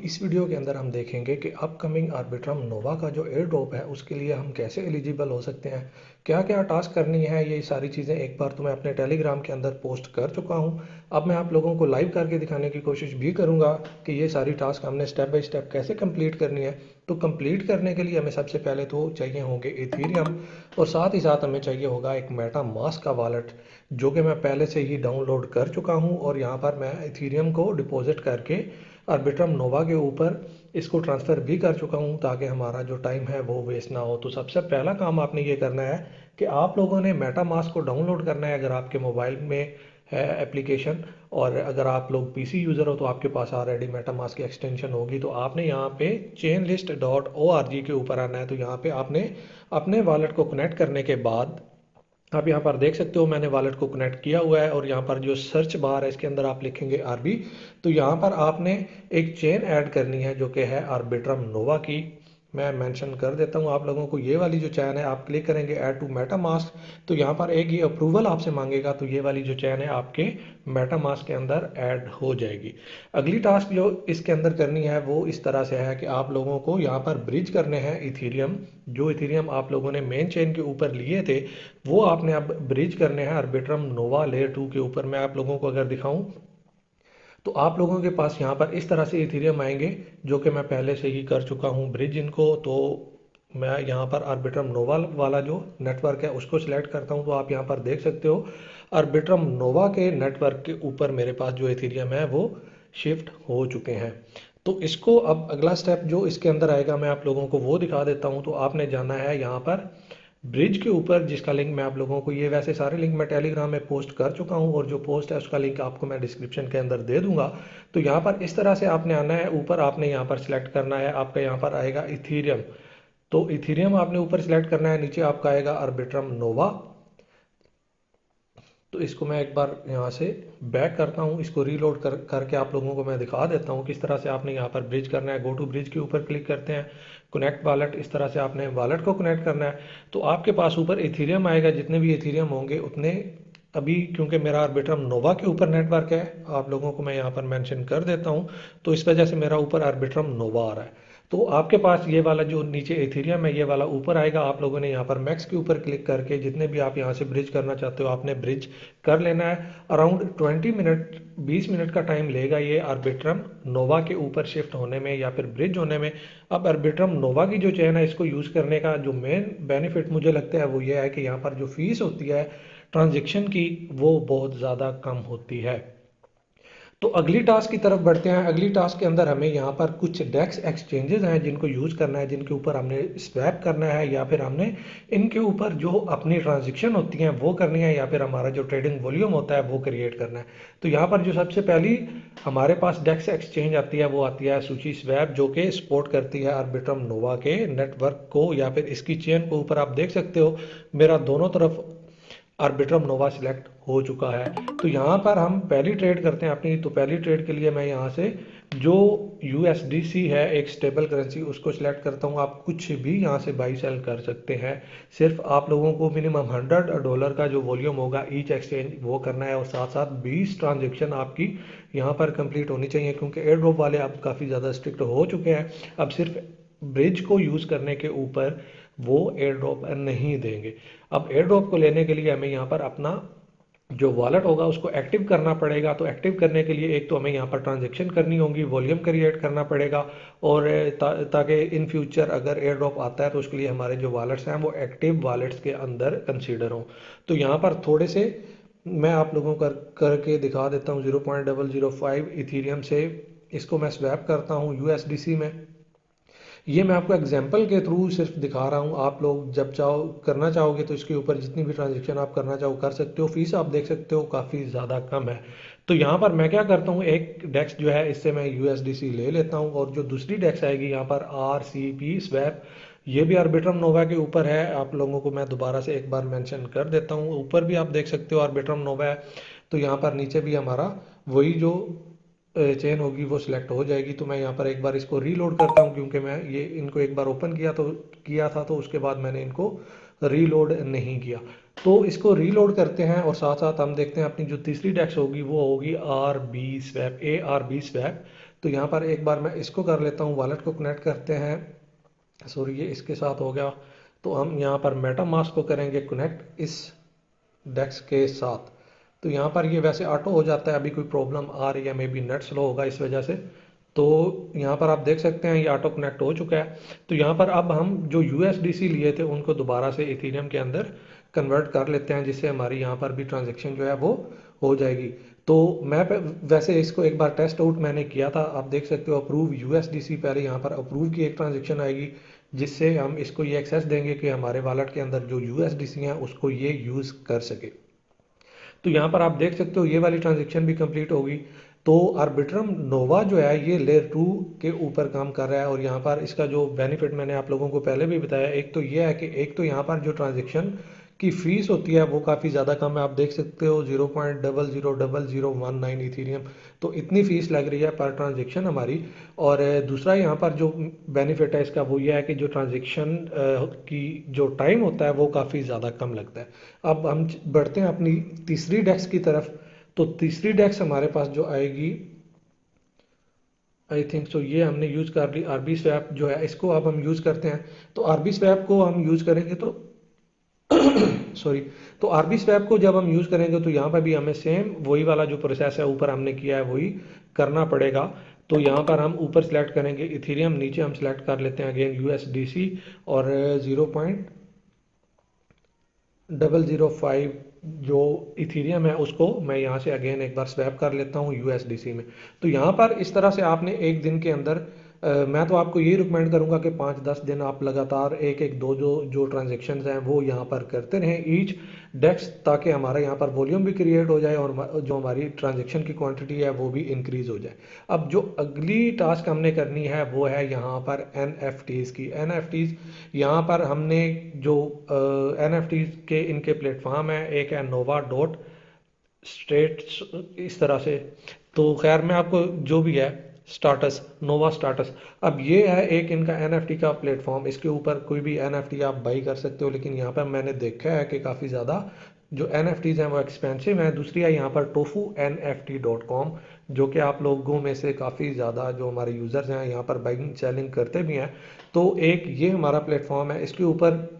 इस वीडियो के अंदर हम देखेंगे कि अपकमिंग आर्बिट्रम नोवा का जो एयर ड्रॉप है उसके लिए हम कैसे एलिजिबल हो सकते हैं, क्या क्या टास्क करनी है। ये सारी चीज़ें एक बार तो मैं अपने टेलीग्राम के अंदर पोस्ट कर चुका हूँ। अब मैं आप लोगों को लाइव करके दिखाने की कोशिश भी करूँगा कि ये सारी टास्क हमने स्टेप बाय स्टेप कैसे कंप्लीट करनी है। तो कंप्लीट करने के लिए हमें सबसे पहले तो चाहिए होंगे इथीरियम, और साथ ही साथ हमें चाहिए होगा एक मेटा मास्क का वॉलेट, जो कि मैं पहले से ही डाउनलोड कर चुका हूँ। और यहाँ पर मैं इथीरियम को डिपॉजिट करके आर्बिट्रम नोवा के ऊपर इसको ट्रांसफ़र भी कर चुका हूँ, ताकि हमारा जो टाइम है वो वेस्ट ना हो। तो सबसे पहला काम आपने ये करना है कि आप लोगों ने मेटा मास्क को डाउनलोड करना है अगर आपके मोबाइल में है एप्लीकेशन। और अगर आप लोग पीसी यूज़र हो तो आपके पास ऑलरेडी मेटा मास्क की एक्सटेंशन होगी। तो आपने यहाँ पे chainlist.org के ऊपर आना है। तो यहाँ पे आपने अपने वॉलेट को कनेक्ट करने के बाद आप यहाँ पर देख सकते हो मैंने वॉलेट को कनेक्ट किया हुआ है, और यहाँ पर जो सर्च बार है इसके अंदर आप लिखेंगे आरबी। तो यहाँ पर आपने एक चेन ऐड करनी है जो कि है आर्बिट्रम नोवा की। मैं मेंशन कर देता हूँ आप लोगों को, ये वाली जो चैन है आप क्लिक करेंगे ऐड टू मेटा मास्क। तो यहाँ पर एक ये अप्रूवल आपसे मांगेगा, तो ये वाली जो चैन है आपके मेटा मास्क के अंदर ऐड हो जाएगी। अगली टास्क जो इसके अंदर करनी है वो इस तरह से है कि आप लोगों को यहाँ पर ब्रिज करने हैं इथीरियम। जो इथीरियम आप लोगों ने मेन चेन के ऊपर लिए थे वो आपने अब ब्रिज करने हैं आर्बिट्रम नोवा लेयर 2 के ऊपर। मैं आप लोगों को अगर दिखाऊं तो आप लोगों के पास यहाँ पर इस तरह से इथीरियम आएंगे, जो कि मैं पहले से ही कर चुका हूँ ब्रिज इनको। तो मैं यहाँ पर आर्बिट्रम नोवा वाला जो नेटवर्क है उसको सिलेक्ट करता हूँ। तो आप यहाँ पर देख सकते हो आर्बिट्रम नोवा के नेटवर्क के ऊपर मेरे पास जो इथीरियम है वो शिफ्ट हो चुके हैं। तो इसको अब अगला स्टेप जो इसके अंदर आएगा मैं आप लोगों को वो दिखा देता हूँ। तो आपने जाना है यहाँ पर ब्रिज के ऊपर, जिसका लिंक मैं आप लोगों को, ये वैसे सारे लिंक मैं टेलीग्राम में पोस्ट कर चुका हूँ, और जो पोस्ट है उसका लिंक आपको मैं डिस्क्रिप्शन के अंदर दे दूंगा। तो यहाँ पर इस तरह से आपने आना है ऊपर, आपने यहाँ पर सिलेक्ट करना है, आपका यहाँ पर आएगा इथीरियम। तो इथीरियम आपने ऊपर सिलेक्ट करना है, नीचे आपका आएगा आर्बिट्रम नोवा। तो इसको मैं एक बार यहाँ से बैक करता हूँ, इसको रीलोड करके आप लोगों को मैं दिखा देता हूँ किस तरह से आपने यहाँ पर ब्रिज करना है। गो टू ब्रिज के ऊपर क्लिक करते हैं, कनेक्ट वॉलेट, इस तरह से आपने वॉलेट को कनेक्ट करना है। तो आपके पास ऊपर इथीरियम आएगा, जितने भी इथीरियम होंगे उतने। अभी क्योंकि मेरा आर्बिट्रम नोवा के ऊपर नेटवर्क है, आप लोगों को मैं यहाँ पर मेंशन कर देता हूँ, तो इस वजह से मेरा ऊपर आर्बिट्रम नोवा आ रहा है। तो आपके पास ये वाला जो नीचे इथीरियम है ये वाला ऊपर आएगा। आप लोगों ने यहाँ पर मैक्स के ऊपर क्लिक करके जितने भी आप यहाँ से ब्रिज करना चाहते हो आपने ब्रिज कर लेना है। अराउंड 20 मिनट 20 मिनट का टाइम लेगा ये आर्बिट्रम नोवा के ऊपर शिफ्ट होने में या फिर ब्रिज होने में। अब आर्बिट्रम नोवा की जो चेन है इसको यूज़ करने का जो मेन बेनिफिट मुझे लगता है वो ये है कि यहाँ पर जो फीस होती है ट्रांजेक्शन की वो बहुत ज़्यादा कम होती है। तो अगली टास्क की तरफ बढ़ते हैं। अगली टास्क के अंदर हमें यहाँ पर कुछ डेक्स एक्सचेंजेस हैं जिनको यूज़ करना है, जिनके ऊपर हमने स्वैप करना है, या फिर हमने इनके ऊपर जो अपनी ट्रांजेक्शन होती हैं वो करनी है, या फिर हमारा जो ट्रेडिंग वॉल्यूम होता है वो क्रिएट करना है। तो यहाँ पर जो सबसे पहली हमारे पास डेक्स एक्सचेंज आती है वो आती है सूची स्वैप, जो कि सपोर्ट करती है आर्बिट्रम नोवा के नेटवर्क को या फिर इसकी चेन को। ऊपर आप देख सकते हो मेरा दोनों तरफ आर्बिट्रम नोवा सिलेक्ट हो चुका है। तो यहाँ पर हम पहली ट्रेड करते हैं अपनी। तो पहली ट्रेड के लिए मैं यहाँ से जो USDC है एक स्टेबल करेंसी उसको सिलेक्ट करता हूँ। आप कुछ भी यहाँ से बाई सेल कर सकते हैं, सिर्फ आप लोगों को मिनिमम $100 का जो वॉल्यूम होगा ईच एक्सचेंज वो करना है, और साथ साथ 20 ट्रांजेक्शन आपकी यहाँ पर कंप्लीट होनी चाहिए, क्योंकि एयर ड्रॉप वाले अब काफ़ी ज़्यादा स्ट्रिक्ट हो चुके हैं। अब सिर्फ ब्रिज को यूज़ करने के ऊपर वो एयर ड्रॉप नहीं देंगे। अब एयर ड्रॉप को लेने के लिए हमें यहाँ पर अपना जो वॉलेट होगा उसको एक्टिव करना पड़ेगा। तो एक्टिव करने के लिए एक तो हमें यहाँ पर ट्रांजेक्शन करनी होगी, वॉल्यूम क्रिएट करना पड़ेगा, और ताकि इन फ्यूचर अगर एयर ड्रॉप आता है तो उसके लिए हमारे जो वॉलेट्स हैं वो एक्टिव वॉलेट्स के अंदर कंसीडर हों। तो यहाँ पर थोड़े से मैं आप लोगों को करके दिखा देता हूँ। 0.005 इथीरियम से इसको मैं स्वैप करता हूँ USDC में। ये मैं आपको एग्जाम्पल के थ्रू सिर्फ दिखा रहा हूँ, आप लोग जब चाहो करना चाहोगे तो इसके ऊपर जितनी भी ट्रांजेक्शन आप करना चाहो कर सकते हो। फीस आप देख सकते हो काफ़ी ज़्यादा कम है। तो यहाँ पर मैं क्या करता हूँ, एक डेक्स जो है इससे मैं USDC ले लेता हूँ, और जो दूसरी डेक्स आएगी यहाँ पर RCP स्वैप, ये भी आर्बिट्रम नोवा के ऊपर है। आप लोगों को मैं दोबारा से एक बार मेंशन कर देता हूँ, ऊपर भी आप देख सकते हो आर्बिट्रम नोवा है। तो यहाँ पर नीचे भी हमारा वही जो चेन होगी वो सिलेक्ट हो जाएगी। तो मैं यहाँ पर एक बार इसको रीलोड करता हूँ, क्योंकि मैं ये इनको एक बार ओपन किया था तो उसके बाद मैंने इनको रीलोड नहीं किया। तो इसको रीलोड करते हैं, और साथ साथ हम देखते हैं अपनी जो तीसरी डेक्स होगी वो होगी RB स्वैप, ARB स्वैप। तो यहाँ पर एक बार मैं इसको कर लेता हूँ, वॉलेट को कनेक्ट करते हैं। सॉरी, ये इसके साथ हो गया। तो हम यहाँ पर मेटामास्क को करेंगे कनेक्ट इस डेक्स के साथ। तो यहाँ पर ये वैसे ऑटो हो जाता है, अभी कोई प्रॉब्लम आ रही है, मे बी नेट स्लो होगा इस वजह से। तो यहाँ पर आप देख सकते हैं ये ऑटो कनेक्ट हो चुका है। तो यहाँ पर अब हम जो यूएसडीसी लिए थे उनको दोबारा से इथेरियम के अंदर कन्वर्ट कर लेते हैं, जिससे हमारी यहाँ पर भी ट्रांजेक्शन जो है वो हो जाएगी। तो मैं वैसे इसको एक बार टेस्ट आउट मैंने किया था, आप देख सकते हो अप्रूव यूएसडीसी, पहले यहाँ पर अप्रूव की एक ट्रांजेक्शन आएगी, जिससे हम इसको ये एक्सेस देंगे कि हमारे वॉलेट के अंदर जो यूएसडीसी हैं उसको ये यूज़ कर सके। तो यहाँ पर आप देख सकते हो ये वाली ट्रांजेक्शन भी कंप्लीट होगी। तो आर्बिट्रम नोवा जो है ये लेयर 2 के ऊपर काम कर रहा है, और यहाँ पर इसका जो बेनिफिट मैंने आप लोगों को पहले भी बताया, एक तो ये है कि एक तो यहाँ पर जो ट्रांजेक्शन की फीस होती है वो काफ़ी ज़्यादा कम है। आप देख सकते हो 0.000019 इथीरियम, तो इतनी फीस लग रही है पर ट्रांजेक्शन हमारी। और दूसरा यहाँ पर जो बेनिफिट है इसका वो ये है कि जो ट्रांजेक्शन की जो टाइम होता है वो काफ़ी ज़्यादा कम लगता है। अब हम बढ़ते हैं अपनी तीसरी डेस्क की तरफ। तो तीसरी डेस्क हमारे पास जो आएगी, आई थिंक सो ये हमने यूज़ कर ली, आरबी स्वैप जो है इसको अब हम यूज़ करते हैं। तो आरबी स्वैप को हम यूज़ करेंगे तो सॉरी, तो आरबी स्वैप को जब हम यूज़ करेंगे तो यहाँ पर भी हमें सेम वही वाला जो प्रोसेस है ऊपर हमने किया है वही करना पड़ेगा। तो यहाँ पर हम ऊपर सेलेक्ट करेंगे इथेरियम, नीचे हम सेलेक्ट कर लेते हैं अगेन यूएसडीसी, और 0.005 जो इथेरियम है उसको मैं यहाँ से अगेन एक बार स्वैप कर लेता हूँ यूएसडीसी में। तो यहाँ पर इस तरह से आपने एक दिन के अंदर मैं तो आपको यही रिकमेंड करूंगा कि 5-10 दिन आप लगातार एक एक दो जो जो ट्रांजेक्शन्स हैं वो यहाँ पर करते रहें ईच डेस्क, ताकि हमारा यहाँ पर वॉल्यूम भी क्रिएट हो जाए और जो हमारी ट्रांजेक्शन की क्वांटिटी है वो भी इंक्रीज हो जाए। अब जो अगली टास्क हमने करनी है वो है यहाँ पर एनएफटीज की। एनएफटीज यहाँ पर हमने जो एनएफटीज के इनके प्लेटफॉर्म है, एक है नोवा डॉट स्टेट्स इस तरह से। तो खैर मैं आपको जो भी है स्टाटस, नोवा स्टाटस, अब ये है एक इनका एनएफटी का प्लेटफॉर्म, इसके ऊपर कोई भी एनएफटी आप बाई कर सकते हो। लेकिन यहाँ पर मैंने देखा है कि काफ़ी ज़्यादा जो एनएफटीज हैं वो एक्सपेंसिव हैं। दूसरी है यहाँ पर टोफू NFT.com, जो कि आप लोगों में से काफ़ी ज़्यादा जो हमारे यूज़र्स हैं यहाँ पर बाइंग सेलिंग करते भी हैं। तो एक ये हमारा प्लेटफॉर्म है, इसके ऊपर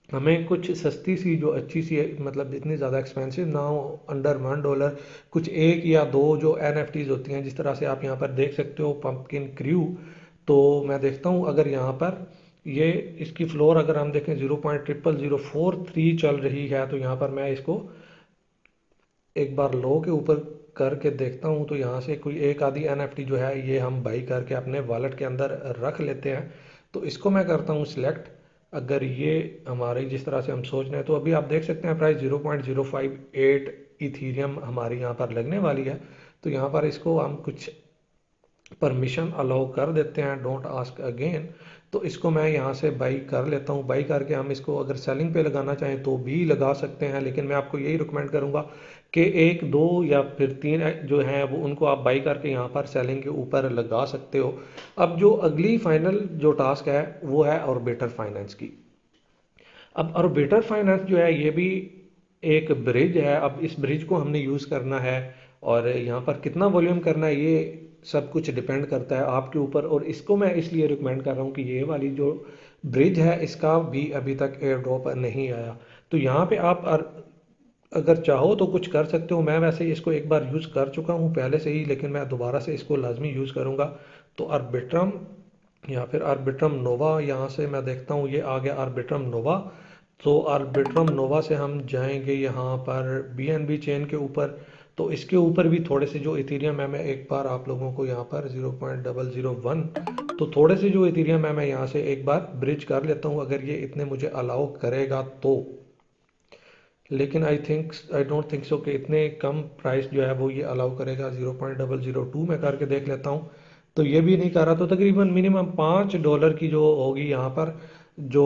हमें कुछ सस्ती सी जो अच्छी सी मतलब इतनी ज़्यादा एक्सपेंसिव ना हो, अंडर $1, कुछ एक या दो जो एनएफटीज होती हैं, जिस तरह से आप यहाँ पर देख सकते हो पंपकिन क्रू। तो मैं देखता हूँ अगर यहाँ पर ये इसकी फ्लोर अगर हम देखें 0.00043 चल रही है, तो यहाँ पर मैं इसको एक बार लो के ऊपर करके देखता हूँ। तो यहाँ से कोई एक आधी एनएफटी जो है ये हम बाई करके अपने वॉलेट के अंदर रख लेते हैं। तो इसको मैं करता हूँ सिलेक्ट। अगर ये हमारे जिस तरह से हम सोच रहे हैं, तो अभी आप देख सकते हैं प्राइस 0.058 इथीरियम हमारी यहाँ पर लगने वाली है। तो यहाँ पर इसको हम कुछ परमिशन अलाउ कर देते हैं, डोंट आस्क अगेन। तो इसको मैं यहाँ से बाई कर लेता हूँ। बाई करके हम इसको अगर सेलिंग पे लगाना चाहें तो भी लगा सकते हैं, लेकिन मैं आपको यही रिकमेंड करूँगा कि एक दो या फिर तीन जो हैं वो उनको आप बाई करके यहाँ पर सेलिंग के ऊपर लगा सकते हो। अब जो अगली फाइनल जो टास्क है वो है ऑर्बिटर फाइनेंस की। अब ऑर्बिटर फाइनेंस जो है ये भी एक ब्रिज है। अब इस ब्रिज को हमने यूज़ करना है, और यहाँ पर कितना वॉल्यूम करना है ये सब कुछ डिपेंड करता है आपके ऊपर। और इसको मैं इसलिए रिकमेंड कर रहा हूँ कि ये वाली जो ब्रिज है इसका भी अभी तक एयर ड्रॉप नहीं आया। तो यहाँ पे आप अगर चाहो तो कुछ कर सकते हो। मैं वैसे इसको एक बार यूज़ कर चुका हूँ पहले से ही, लेकिन मैं दोबारा से इसको लाजमी यूज़ करूँगा। तो आर्बिट्रम या फिर आर्बिट्रम नोवा, यहाँ से मैं देखता हूँ ये आ गया आर्बिट्रम नोवा। तो आर्बिट्रम नोवा से हम जाएंगे यहाँ पर BNB चेन के ऊपर। तो इसके ऊपर भी थोड़े से जो इथेरियम है, मैं एक बार आप लोगों को यहाँ पर 0.001, तो थोड़े से जो इथेरियम है मैं यहाँ से एक बार ब्रिज कर लेता हूँ, अगर ये इतने मुझे अलाउ करेगा तो। लेकिन आई डोंट थिंक सो कि इतने कम प्राइस जो है वो ये अलाउ करेगा। 0.002 में करके देख लेता हूँ, तो ये भी नहीं कर रहा। तो तकरीबन मिनिमम $5 की जो होगी यहाँ पर जो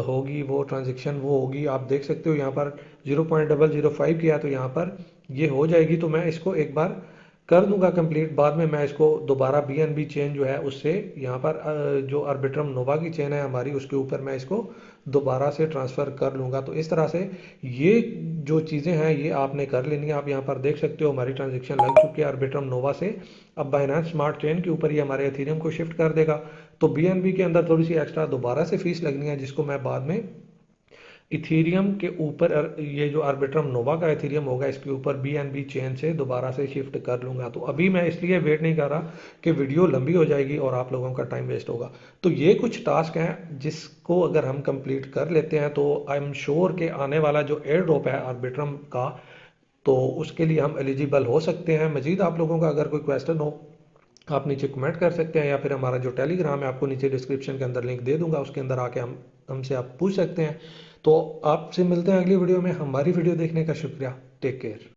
होगी वो ट्रांजेक्शन वो होगी। आप देख सकते हो यहाँ पर 0.005 किया तो यहाँ पर ये हो जाएगी। तो मैं इसको एक बार कर दूंगा कंप्लीट। बाद में मैं इसको दोबारा BNB चेन जो है उससे यहाँ पर जो आर्बिट्रम नोवा की चेन है हमारी उसके ऊपर मैं इसको दोबारा से ट्रांसफ़र कर लूँगा। तो इस तरह से ये जो चीज़ें हैं ये आपने कर लेनी है। आप यहाँ पर देख सकते हो हमारी ट्रांजेक्शन लग चुकी है आर्बिट्रम नोवा से। अब बाइनेंस स्मार्ट चेन के ऊपर ये हमारे एथेरियम को शिफ्ट कर देगा। तो BNB के अंदर थोड़ी सी एक्स्ट्रा दोबारा से फीस लगनी है जिसको मैं बाद में इथीरियम के ऊपर ये जो आर्बिट्रम नोवा का इथीरियम होगा इसके ऊपर BNB चेन से दोबारा से शिफ्ट कर लूँगा। तो अभी मैं इसलिए वेट नहीं कर रहा कि वीडियो लंबी हो जाएगी और आप लोगों का टाइम वेस्ट होगा। तो ये कुछ टास्क हैं जिसको अगर हम कंप्लीट कर लेते हैं तो आई एम श्योर कि आने वाला जो एयर ड्रॉप है आर्बिट्रम का तो उसके लिए हम एलिजिबल हो सकते हैं। मजीद आप लोगों का अगर कोई क्वेश्चन हो आप नीचे कमेंट कर सकते हैं या फिर हमारा जो टेलीग्राम है आपको नीचे डिस्क्रिप्शन के अंदर लिंक दे दूंगा, उसके अंदर आके हमसे आप पूछ सकते हैं। तो आपसे मिलते हैं अगली वीडियो में। हमारी वीडियो देखने का शुक्रिया। Take care.